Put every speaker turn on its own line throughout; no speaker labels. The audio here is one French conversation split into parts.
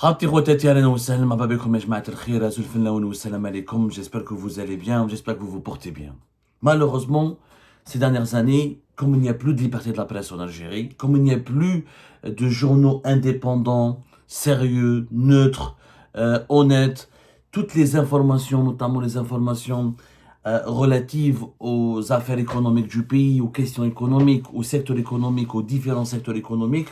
J'espère que vous allez bien, j'espère que vous vous portez bien. Malheureusement, ces dernières années, comme il n'y a plus de liberté de la presse en Algérie, comme il n'y a plus de journaux indépendants, sérieux, neutres, honnêtes, toutes les informations, notamment les informations relatives aux affaires économiques du pays, aux questions économiques, au secteur économique, aux différents secteurs économiques,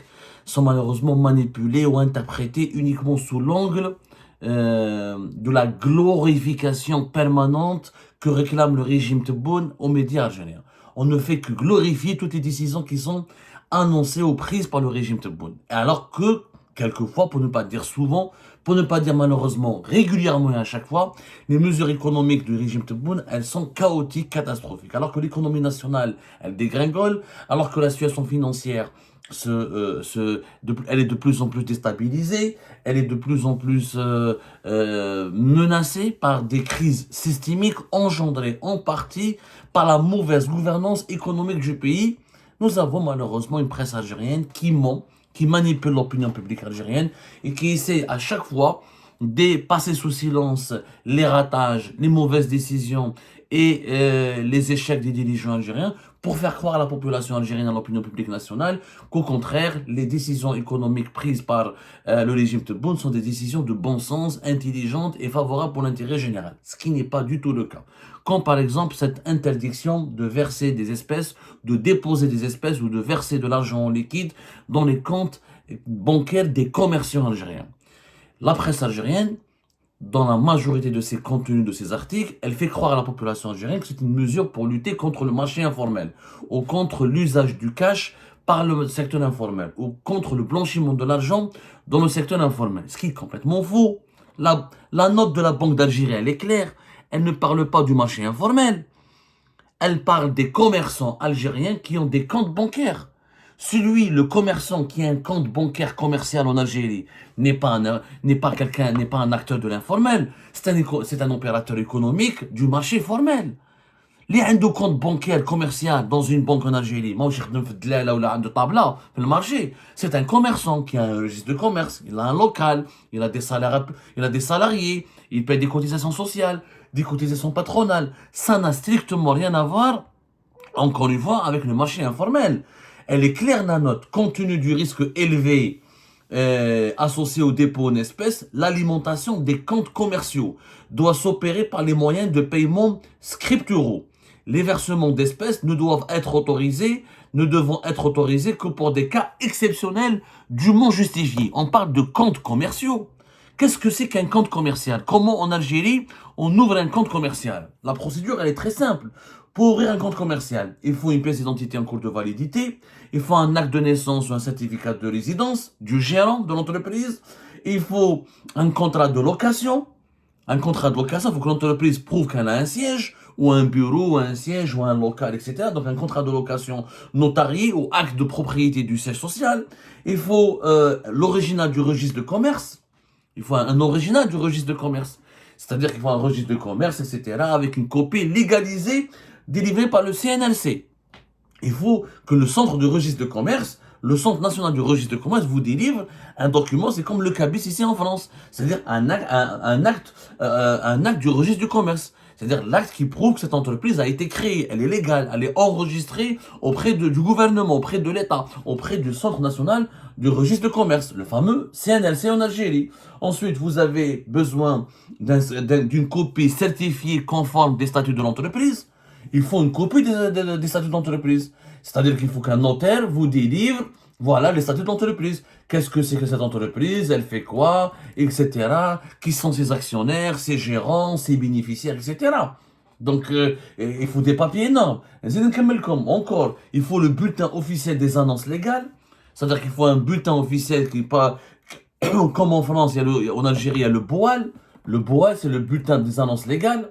sont malheureusement manipulés ou interprétés uniquement sous l'angle de la glorification permanente que réclame le régime Tebboune aux médias algériens. On ne fait que glorifier toutes les décisions qui sont annoncées ou prises par le régime Tebboune. Alors que, quelquefois, pour ne pas dire souvent, pour ne pas dire malheureusement régulièrement et à chaque fois, les mesures économiques du régime Tebboune, elles sont chaotiques, catastrophiques. Alors que l'économie nationale, elle dégringole, alors que la situation financière, elle est de plus en plus déstabilisée, elle est de plus en plus menacée par des crises systémiques engendrées en partie par la mauvaise gouvernance économique du pays. Nous avons malheureusement une presse algérienne qui ment, qui manipule l'opinion publique algérienne et qui essaie à chaque fois de passer sous silence les ratages, les mauvaises décisions et les échecs des dirigeants algériens pour faire croire à la population algérienne, à l'opinion publique nationale, qu'au contraire, les décisions économiques prises par le régime Tebboune sont des décisions de bon sens, intelligentes et favorables pour l'intérêt général, ce qui n'est pas du tout le cas. Comme par exemple cette interdiction de verser des espèces, de déposer des espèces ou de verser de l'argent en liquide dans les comptes bancaires des commerçants algériens. La presse algérienne, dans la majorité de ses contenus, de ses articles, elle fait croire à la population algérienne que c'est une mesure pour lutter contre le marché informel, ou contre l'usage du cash par le secteur informel, ou contre le blanchiment de l'argent dans le secteur informel. Ce qui est complètement faux. La note de la Banque d'Algérie, elle est claire. Elle ne parle pas du marché informel. Elle parle des commerçants algériens qui ont des comptes bancaires. Le commerçant qui a un compte bancaire commercial en Algérie, n'est pas un acteur de l'informel. C'est un opérateur économique du marché formel. Les un compte bancaire commercial dans une banque en Algérie, le marché, c'est un commerçant qui a un registre de commerce, il a un local, il a des salariés, il paie des cotisations sociales, des cotisations patronales. Ça n'a strictement rien à voir, encore une fois, avec le marché informel. Elle est claire, la note, compte tenu du risque élevé associé au dépôt en espèces, l'alimentation des comptes commerciaux doit s'opérer par les moyens de paiement scripturaux. Les versements d'espèces ne devant être autorisés que pour des cas exceptionnels dûment justifiés. On parle de comptes commerciaux. Qu'est-ce que c'est qu'un compte commercial? Comment en Algérie on ouvre un compte commercial? La procédure, elle est très simple. Pour ouvrir un compte commercial, il faut une pièce d'identité en cours de validité, il faut un acte de naissance ou un certificat de résidence du gérant de l'entreprise, il faut un contrat de location. Un contrat de location, il faut que l'entreprise prouve qu'elle a un siège, ou un bureau, ou un siège, ou un local, etc. Donc un contrat de location notarié ou acte de propriété du siège social. Il faut l'original du registre de commerce. Il faut un original du registre de commerce. C'est-à-dire qu'il faut un registre de commerce, etc. avec une copie légalisée délivrée par le CNLC. Il faut que le centre de registre de commerce, le Centre national du registre de commerce, vous délivre un document, c'est comme le CABIS ici en France. C'est-à-dire un acte du registre du commerce. C'est-à-dire l'acte qui prouve que cette entreprise a été créée, elle est légale, elle est enregistrée auprès du gouvernement, auprès de l'État, auprès du Centre national du registre de commerce, le fameux CNLC en Algérie. Ensuite, vous avez besoin d'une copie certifiée conforme des statuts de l'entreprise. Il faut une copie des statuts d'entreprise. C'est-à-dire qu'il faut qu'un notaire vous délivre, voilà, les statuts d'entreprise. Qu'est-ce que c'est que cette entreprise? Elle fait quoi? Etc. Qui sont ses actionnaires, ses gérants, ses bénéficiaires, etc. Donc, il faut des papiers énormes. Encore, il faut le bulletin officiel des annonces légales. C'est-à-dire qu'il faut un bulletin officiel qui n'est pas... Comme en France, en Algérie, il y a le BOAL. Le BOAL, c'est le bulletin des annonces légales.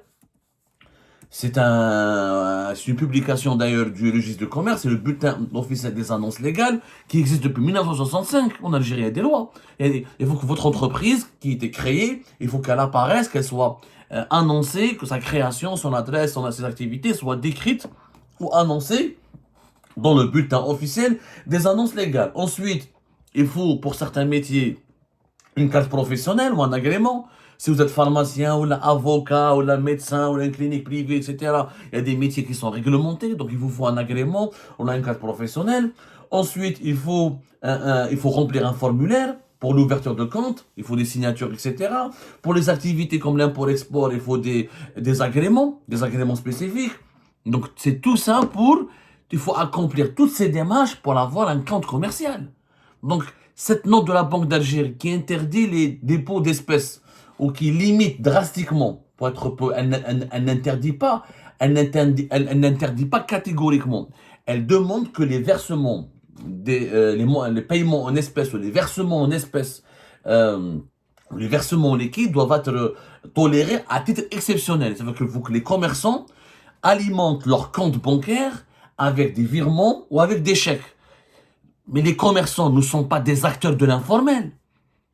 C'est une publication d'ailleurs du registre de commerce, c'est le bulletin officiel des annonces légales qui existe depuis 1965. En Algérie, il y a des lois. Et il faut que votre entreprise qui a été créée, il faut qu'elle apparaisse, qu'elle soit annoncée, que sa création, son adresse, ses activités soient décrites ou annoncées dans le bulletin officiel des annonces légales. Ensuite, il faut pour certains métiers une carte professionnelle ou un agrément. Si vous êtes pharmacien ou avocat ou médecin ou une clinique privée, etc., il y a des métiers qui sont réglementés, donc il vous faut un agrément, on a une carte professionnelle. Ensuite, il faut remplir un formulaire pour l'ouverture de compte, il faut des signatures, etc. Pour les activités comme l'import-export, il faut des agréments spécifiques. Donc c'est tout ça il faut accomplir toutes ces démarches pour avoir un compte commercial. Donc cette note de la Banque d'Algérie qui interdit les dépôts d'espèces ou qui limite drastiquement, elle n'interdit pas, elle n'interdit pas catégoriquement. Elle demande que les versements, les paiements en espèces ou les versements en espèces, les versements en liquide doivent être tolérés à titre exceptionnel. Ça veut dire que les commerçants alimentent leur compte bancaire avec des virements ou avec des chèques. Mais les commerçants ne sont pas des acteurs de l'informel.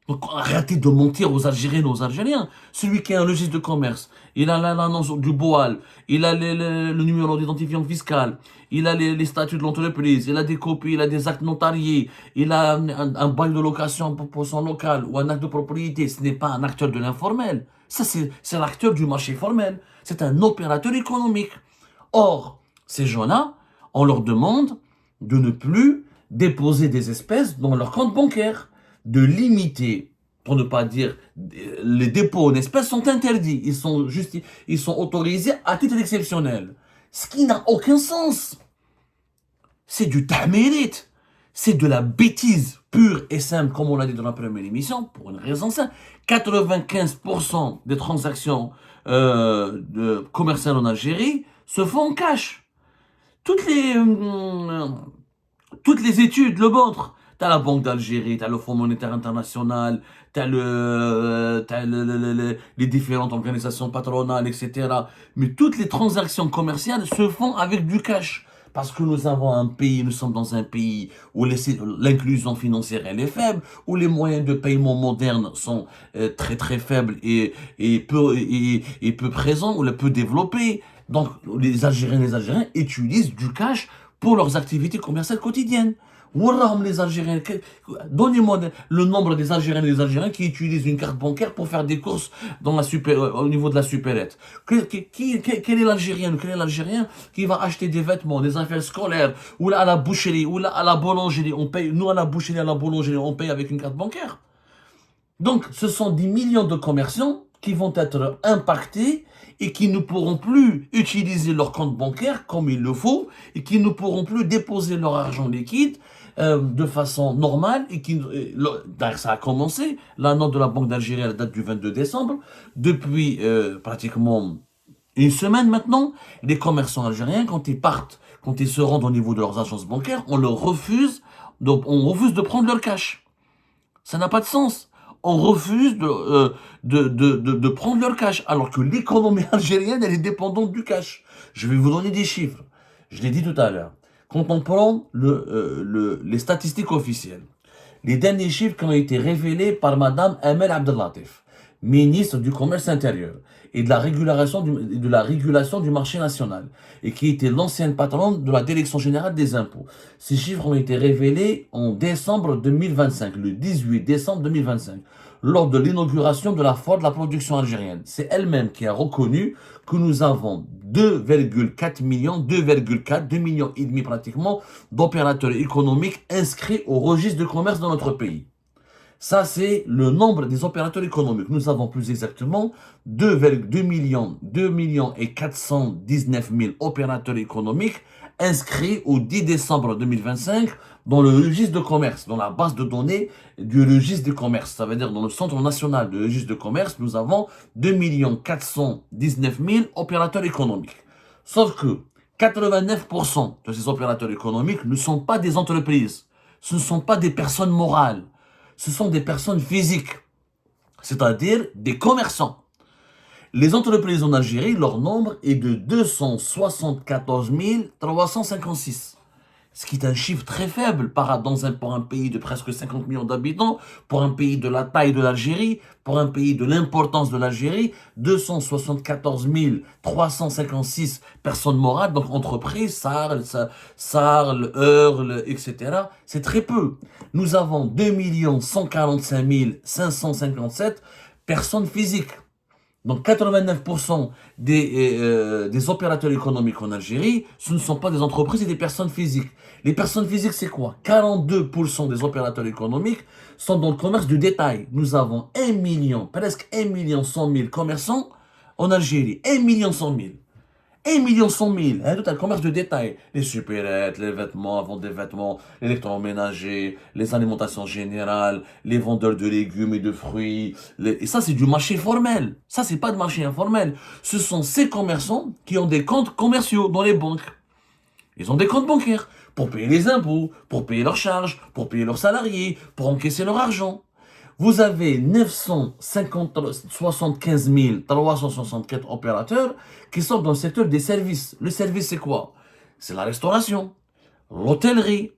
Donc arrêtez de mentir aux Algériennes et aux Algériens. Celui qui a un registre de commerce, il a l'annonce du BOAL, il a le numéro d'identifiant fiscal, il a les statuts de l'entreprise, il a des copies, il a des actes notariés, il a un bail de location pour son local ou un acte de propriété. Ce n'est pas un acteur de l'informel. Ça, c'est l'acteur du marché formel. C'est un opérateur économique. Or, ces gens-là, on leur demande de ne plus déposer des espèces dans leur compte bancaire, de limiter, pour ne pas dire, les dépôts en espèces sont interdits, ils sont autorisés à titre exceptionnel. Ce qui n'a aucun sens. C'est du tahmirit, c'est de la bêtise pure et simple, comme on l'a dit dans la première émission, pour une raison simple. 95% des transactions commerciales en Algérie se font en cash. Toutes les études le montrent. T'as la Banque d'Algérie, t'as le Fonds monétaire international, t'as les différentes organisations patronales, etc. Mais toutes les transactions commerciales se font avec du cash. Parce que nous sommes dans un pays où l'inclusion financière elle est faible, où les moyens de paiement modernes sont très très faibles et peu présents, ou peu développés. Donc les Algériens utilisent du cash pour leurs activités commerciales quotidiennes. Les Algériens, donnez-moi le nombre des Algériens et des Algériens qui utilisent une carte bancaire pour faire des courses au niveau de la supérette. Quel est l'Algérien qui va acheter des vêtements, des affaires scolaires, ou là à la boucherie, ou là à la boulangerie, on paye, nous à la boucherie, à la boulangerie, on paye avec une carte bancaire. Donc, ce sont des millions de commerçants qui vont être impactés et qui ne pourront plus utiliser leur compte bancaire comme il le faut et qui ne pourront plus déposer leur argent liquide de façon normale d'ailleurs ça a commencé, la note de la Banque d'Algérie elle date du 22 décembre, depuis pratiquement une semaine maintenant, les commerçants algériens quand ils se rendent au niveau de leurs agences bancaires, on refuse de prendre leur cash. Ça n'a pas de sens. On refuse de prendre leur cash, alors que l'économie algérienne, elle est dépendante du cash. Je vais vous donner des chiffres. Je l'ai dit tout à l'heure. Quand on prend les statistiques officielles, les derniers chiffres qui ont été révélés par Madame Amel Abdellatif, ministre du Commerce intérieur et de la régulation du marché national, et qui était l'ancienne patronne de la Direction générale des impôts. Ces chiffres ont été révélés en décembre 2025, le 18 décembre 2025, lors de l'inauguration de la foire de la production algérienne. C'est elle-même qui a reconnu que nous avons 2,4 millions, 2 millions et demi pratiquement, d'opérateurs économiques inscrits au registre de commerce dans notre pays. Ça, c'est le nombre des opérateurs économiques. Nous avons plus exactement 2 millions et 419 000 opérateurs économiques inscrits au 10 décembre 2025 dans le registre de commerce, dans la base de données du registre de commerce. Ça veut dire dans le Centre national de registre de commerce, nous avons 2 419 000 opérateurs économiques. Sauf que 89% de ces opérateurs économiques ne sont pas des entreprises. Ce ne sont pas des personnes morales. Ce sont des personnes physiques, c'est-à-dire des commerçants. Les entreprises en Algérie, leur nombre est de 274 356. Ce qui est un chiffre très faible pour un pays de presque 50 millions d'habitants, pour un pays de la taille de l'Algérie, pour un pays de l'importance de l'Algérie, 274 356 personnes morales, donc entreprises, Sarl, Earl, etc. C'est très peu. Nous avons 2 145 557 personnes physiques. Donc 89% des opérateurs économiques en Algérie, ce ne sont pas des entreprises et des personnes physiques. Les personnes physiques, c'est quoi? 42% des opérateurs économiques sont dans le commerce du détail. Nous avons 1 million, presque 1 million 100 000 commerçants en Algérie. 1 million 100 000. 1 million 100 000, hein, tout un commerce de détail. Les supérettes, les vêtements, vente des vêtements, l'électroménager, les alimentations générales, les vendeurs de légumes et de fruits. Et ça, c'est du marché formel. Ça, c'est pas de marché informel. Ce sont ces commerçants qui ont des comptes commerciaux dans les banques. Ils ont des comptes bancaires pour payer les impôts, pour payer leurs charges, pour payer leurs salariés, pour encaisser leur argent. Vous avez 975 364 opérateurs qui sont dans le secteur des services. Le service, c'est quoi? C'est la restauration, l'hôtellerie,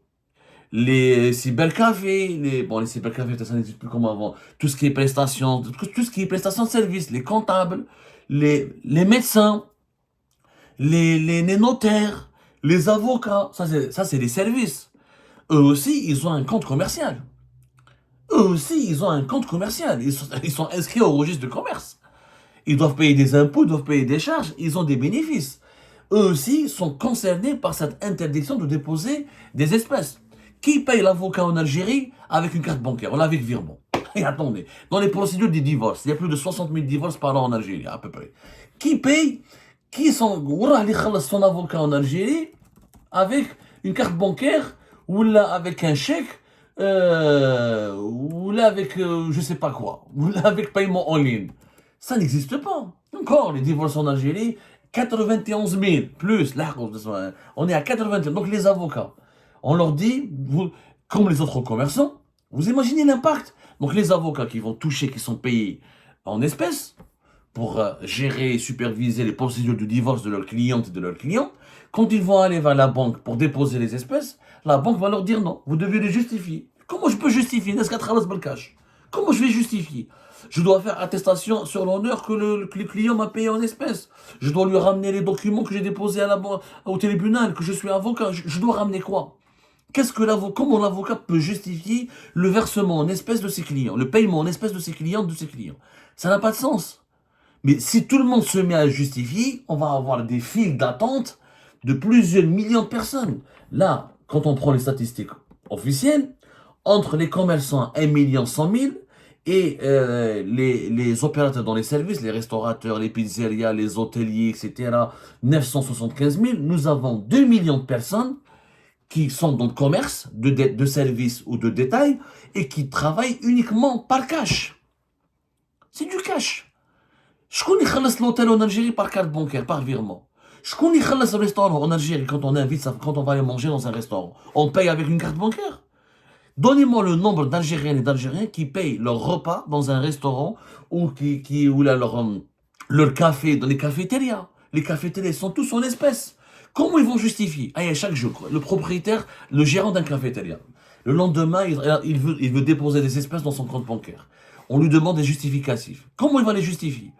les cybercafés, les cybercafés, ça n'existe plus comme avant. Tout ce qui est prestations, tout ce qui est prestations de services, les comptables, les médecins, les notaires, les avocats. Ça, c'est des services. Eux aussi, ils ont un compte commercial. Eux aussi, ils ont un compte commercial. Ils sont inscrits au registre de commerce. Ils doivent payer des impôts, ils doivent payer des charges, ils ont des bénéfices. Eux aussi sont concernés par cette interdiction de déposer des espèces. Qui paye l'avocat en Algérie avec une carte bancaire, ou avec virement? Et attendez, dans les procédures des divorces, il y a plus de 60 000 divorces par an en Algérie, à peu près. Qui paye? Son avocat en Algérie avec une carte bancaire ou là avec un chèque ou là avec je sais pas quoi, ou là avec paiement en ligne. Ça n'existe pas. Encore, les divorces en Algérie, 91 000, plus, là, on est à 91 000. Donc les avocats, on leur dit, comme les autres commerçants, vous imaginez l'impact. Donc les avocats qui vont toucher, qui sont payés en espèces, pour gérer et superviser les procédures de divorce de leurs clientes et de leurs clients, quand ils vont aller vers la banque pour déposer les espèces, la banque va leur dire non, vous devez les justifier. Comment je peux justifier? Comment je vais justifier? Je dois faire attestation sur l'honneur que le client m'a payé en espèces. Je dois lui ramener les documents que j'ai déposés au tribunal, que je suis avocat. Je dois ramener quoi? Comment l'avocat peut justifier le versement en espèces de ses clients, le paiement en espèces de ses clients, Ça n'a pas de sens. Mais si tout le monde se met à justifier, on va avoir des files d'attente de plusieurs millions de personnes. Là, quand on prend les statistiques officielles, entre les commerçants 1 100 000 et les opérateurs dans les services, les restaurateurs, les pizzerias, les hôteliers, etc., 975 000, nous avons 2 millions de personnes qui sont dans le commerce de services ou de détail et qui travaillent uniquement par cash. C'est du cash. Je connais l'hôtel en Algérie par carte bancaire, par virement. Je connais le restaurant en Algérie quand on va aller manger dans un restaurant. On paye avec une carte bancaire. Donnez-moi le nombre d'Algériennes et d'Algériens qui payent leur repas dans un restaurant ou leur café dans les cafétérias. Les cafétérias sont tous en espèces. Comment ils vont justifier? Chaque jour, le propriétaire, le gérant d'un cafétéria, le lendemain, il veut déposer des espèces dans son compte bancaire. On lui demande des justificatifs. Comment il va les justifier?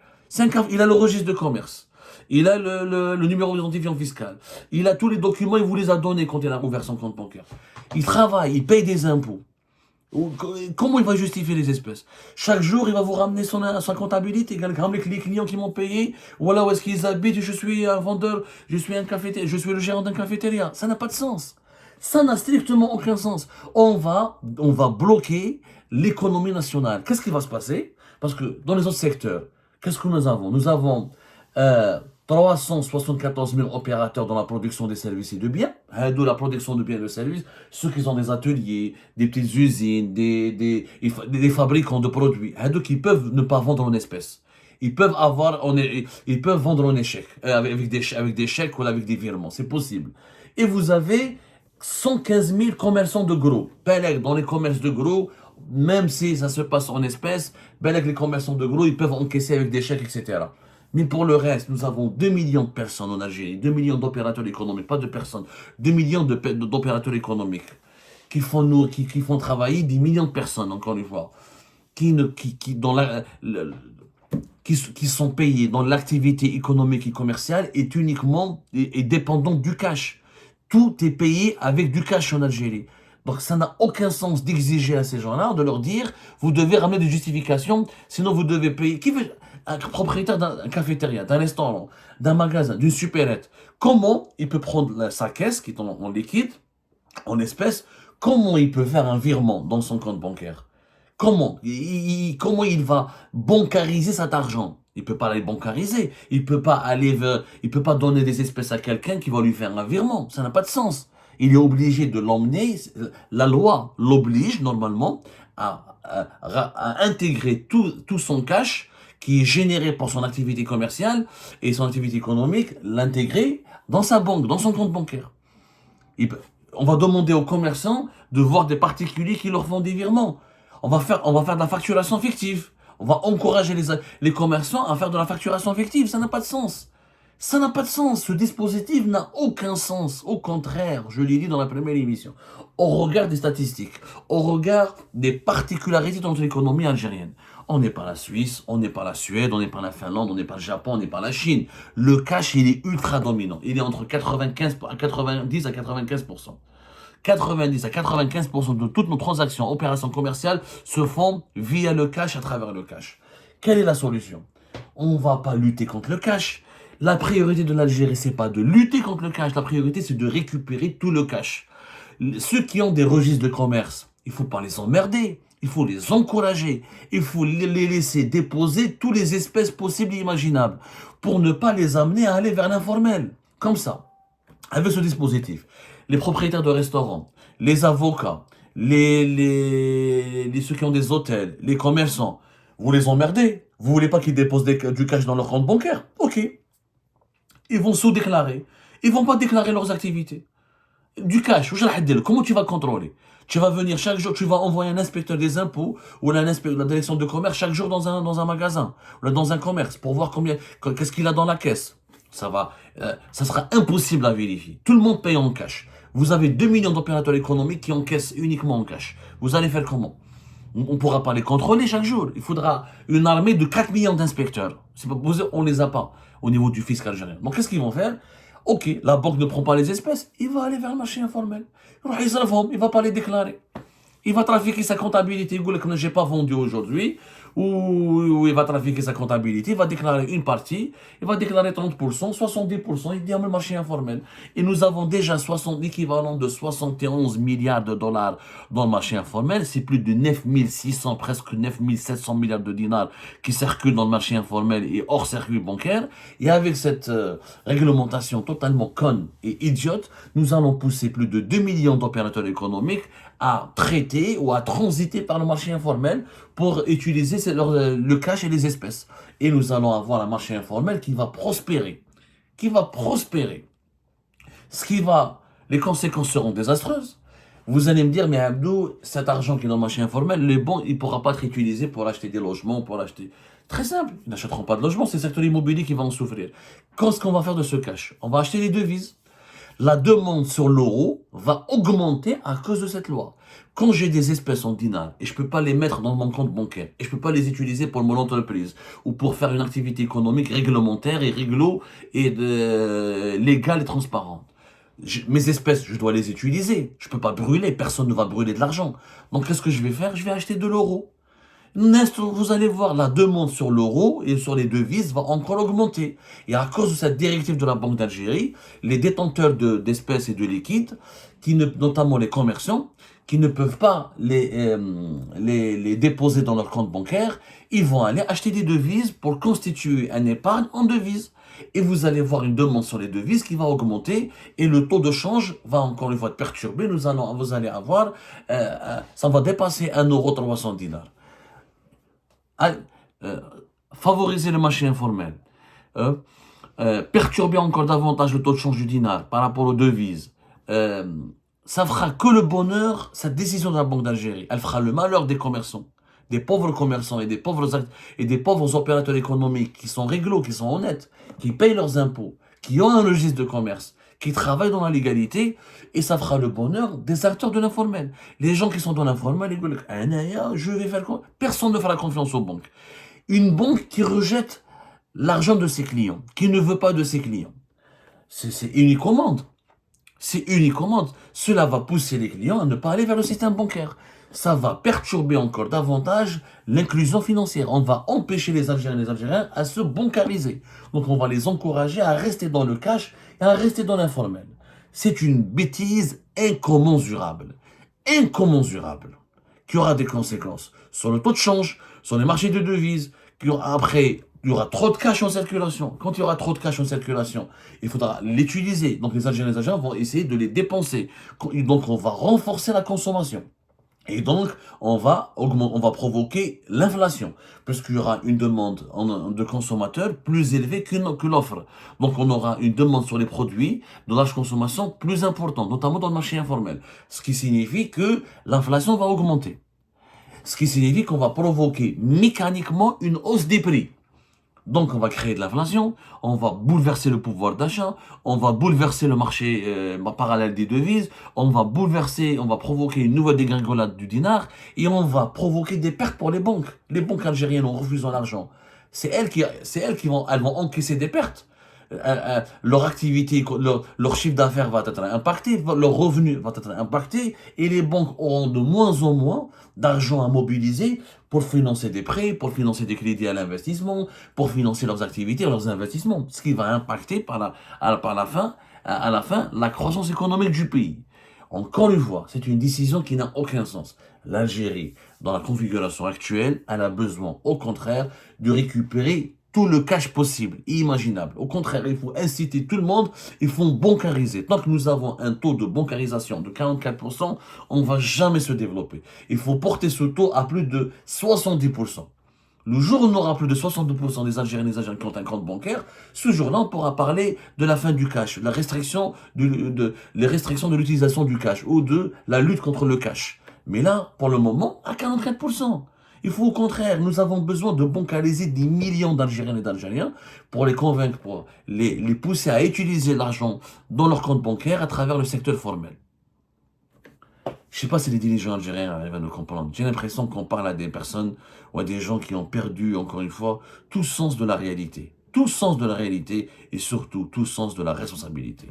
Il a le registre de commerce. Il a le numéro d'identifiant fiscal. Il a tous les documents, il vous les a donnés quand il a ouvert son compte bancaire. Il travaille, il paye des impôts. Comment il va justifier les espèces? Chaque jour, il va vous ramener sa comptabilité. Il va ramener les clients qui m'ont payé. Voilà où est-ce qu'ils habitent. Je suis un vendeur, je suis le gérant d'un cafétéria. Ça n'a pas de sens. Ça n'a strictement aucun sens. On va bloquer l'économie nationale. Qu'est-ce qui va se passer? Parce que dans les autres secteurs, qu'est-ce que nous avons? Nous avons 374 000 opérateurs dans la production des services et de biens. D'où la production de biens et de services. Ceux qui ont des ateliers, des petites usines, des fabricants de produits. Qui peuvent ne pas vendre en espèces. Ils peuvent vendre en échec, avec des chèques ou avec des virements. C'est possible. Et vous avez 115 000 commerçants de gros. Dans les commerces de gros, même si ça se passe en espèces, les commerçants de gros, ils peuvent encaisser avec des chèques, etc. Mais pour le reste, nous avons 2 millions de personnes en Algérie, 2 millions d'opérateurs économiques, pas de personnes, 2 millions d'opérateurs économiques qui font travailler des millions de personnes, encore une fois, qui sont payés dans l'activité économique et commerciale est uniquement et dépendant du cash. Tout est payé avec du cash en Algérie. Donc ça n'a aucun sens d'exiger à ces gens-là, de leur dire, vous devez ramener des justifications, sinon vous devez payer. Qui veut un propriétaire d'un cafétéria, d'un restaurant, d'un magasin, d'une supérette, comment il peut prendre sa caisse, qui est en liquide, en espèces, comment il peut faire un virement dans son compte bancaire? Comment il va bancariser cet argent? Il peut pas aller bancariser. Il peut pas donner des espèces à quelqu'un qui va lui faire un virement. Ça n'a pas de sens. Il est obligé de l'emmener. La loi l'oblige normalement à intégrer tout son cash qui est généré par son activité commerciale et son activité économique, l'intégrer dans sa banque, dans son compte bancaire. On va demander aux commerçants de voir des particuliers qui leur font des virements. On va faire de la facturation fictive. On va encourager les commerçants à faire de la facturation fictive. Ça n'a pas de sens. Ça n'a pas de sens. Ce dispositif n'a aucun sens. Au contraire, je l'ai dit dans la première émission, au regard des statistiques, au regard des particularités de notre économie algérienne. On n'est pas la Suisse, on n'est pas la Suède, on n'est pas la Finlande, on n'est pas le Japon, on n'est pas la Chine. Le cash, il est ultra dominant. Il est entre 90 à 95%. 90 à 95% de toutes nos transactions, opérations commerciales se font via le cash, à travers le cash. Quelle est la solution? On ne va pas lutter contre le cash. La priorité de l'Algérie, c'est pas de lutter contre le cash. La priorité, c'est de récupérer tout le cash. Ceux qui ont des registres de commerce, il faut pas les emmerder. Il faut les encourager. Il faut les laisser déposer toutes les espèces possibles et imaginables pour ne pas les amener à aller vers l'informel. Comme ça. Avec ce dispositif, les propriétaires de restaurants, les avocats, ceux qui ont des hôtels, les commerçants, vous les emmerdez. Vous voulez pas qu'ils déposent du cash dans leur compte bancaire? Ok. Ils vont sous-déclarer. Ils vont pas déclarer leurs activités. Du cash, comment tu vas contrôler? Tu vas venir chaque jour, tu vas envoyer un inspecteur des impôts ou l'inspecteur de la direction de commerce chaque jour dans un magasin ou dans un commerce pour voir qu'est-ce qu'il a dans la caisse. Ça sera impossible à vérifier. Tout le monde paye en cash. Vous avez 2 millions d'opérateurs économiques qui encaissent uniquement en cash. Vous allez faire comment? On ne pourra pas les contrôler chaque jour. Il faudra une armée de 4 millions d'inspecteurs. C'est pas possible, on ne les a pas au niveau du fisc algérien. Donc qu'est-ce qu'ils vont faire? Ok, la banque ne prend pas les espèces, il va aller vers le marché informel. Il ne va pas les déclarer. Il va trafiquer sa comptabilité. Il dit que je n'ai pas vendu aujourd'hui. Ou il va trafiquer sa comptabilité. Il va déclarer une partie. Il va déclarer 30%, 70%. Il dit à le marché informel. Et nous avons déjà l'équivalent de 71 milliards de dollars dans le marché informel. C'est plus de 9600, presque 9700 milliards de dinars qui circulent dans le marché informel et hors circuit bancaire. Et avec cette réglementation totalement conne et idiote, nous allons pousser plus de 2 millions d'opérateurs économiques à traiter ou à transiter par le marché informel pour utiliser le cash et les espèces. Et nous allons avoir un marché informel qui va prospérer. Les conséquences seront désastreuses. Vous allez me dire, mais Abdou, cet argent qui est dans le marché informel, il ne pourra pas être utilisé pour acheter des logements, pour acheter... Très simple, ils n'achèteront pas de logements, c'est le secteur immobilier qui va en souffrir. Qu'est-ce qu'on va faire de ce cash? On va acheter les devises. La demande sur l'euro va augmenter à cause de cette loi. Quand j'ai des espèces en dinars et je ne peux pas les mettre dans mon compte bancaire et je ne peux pas les utiliser pour mon entreprise ou pour faire une activité économique réglementaire et légale et transparente, mes espèces, je dois les utiliser. Je ne peux pas brûler, personne ne va brûler de l'argent. Donc qu'est-ce que je vais faire? Je vais acheter de l'euro. Vous allez voir, la demande sur l'euro et sur les devises va encore augmenter. Et à cause de cette directive de la Banque d'Algérie, les détenteurs d'espèces et de liquides, notamment les commerçants, qui ne peuvent pas les déposer dans leur compte bancaire, ils vont aller acheter des devises pour constituer un épargne en devises. Et vous allez voir une demande sur les devises qui va augmenter et le taux de change va encore une fois être perturbé. Vous allez avoir, ça va dépasser 1,300 €. Favoriser le marché informel, perturber encore davantage le taux de change du dinar par rapport aux devises, ça fera que le bonheur, cette décision de la Banque d'Algérie. Elle fera le malheur des commerçants. des pauvres commerçants et des pauvres opérateurs économiques qui sont réglo, qui sont honnêtes, qui payent leurs impôts, qui ont un registre de commerce, qui travaillent dans la légalité, et ça fera le bonheur des acteurs de l'informel. Les gens qui sont dans l'informel, ils disent, ah, je vais faire quoi? Personne ne fera confiance aux banques. Une banque qui rejette l'argent de ses clients, qui ne veut pas de ses clients. C'est unicommande. C'est unicommande. Cela va pousser les clients à ne pas aller vers le système bancaire. Ça va perturber encore davantage l'inclusion financière. On va empêcher les Algériens et les Algériens à se bancariser. Donc on va les encourager à rester dans le cash et à rester dans l'informel. C'est une bêtise incommensurable. Incommensurable. Qui aura des conséquences sur le taux de change, sur les marchés de devises. Après, il y aura trop de cash en circulation. Quand il y aura trop de cash en circulation, il faudra l'utiliser. Donc les Algériens et les Algériens vont essayer de les dépenser. Donc on va renforcer la consommation. Et donc, on va provoquer l'inflation, puisqu'il y aura une demande de consommateurs plus élevée que l'offre. Donc, on aura une demande sur les produits de large consommation plus importante, notamment dans le marché informel. Ce qui signifie que l'inflation va augmenter. Ce qui signifie qu'on va provoquer mécaniquement une hausse des prix. Donc, on va créer de l'inflation, on va bouleverser le pouvoir d'achat, on va bouleverser le marché parallèle des devises, on va provoquer une nouvelle dégringolade du dinar et on va provoquer des pertes pour les banques. Les banques algériennes en refusant l'argent. Elles vont encaisser des pertes. Leur activité, leur chiffre d'affaires va être impacté, leur revenu va être impacté et les banques auront de moins en moins d'argent à mobiliser pour financer des prêts, pour financer des crédits à l'investissement, pour financer leurs activités, leurs investissements, ce qui va impacter à la fin la croissance économique du pays. Encore une fois, c'est une décision qui n'a aucun sens. L'Algérie, dans la configuration actuelle, elle a besoin, au contraire, de récupérer tout le cash possible, imaginable. Au contraire, il faut inciter tout le monde, il faut bancariser. Tant que nous avons un taux de bancarisation de 44%, on ne va jamais se développer. Il faut porter ce taux à plus de 70%. Le jour où on aura plus de 62% des Algériens et des Algériens qui ont un compte bancaire, ce jour-là, on pourra parler de la fin du cash, les restrictions de l'utilisation du cash ou de la lutte contre le cash. Mais là, pour le moment, à 44%. Il faut au contraire, nous avons besoin de bancariser des millions d'Algériens et d'Algériens pour les convaincre, pour les pousser à utiliser l'argent dans leur compte bancaire à travers le secteur formel. Je ne sais pas si les dirigeants algériens arrivent à nous comprendre. J'ai l'impression qu'on parle à des personnes ou à des gens qui ont perdu, encore une fois, tout sens de la réalité. Tout sens de la réalité et surtout tout sens de la responsabilité.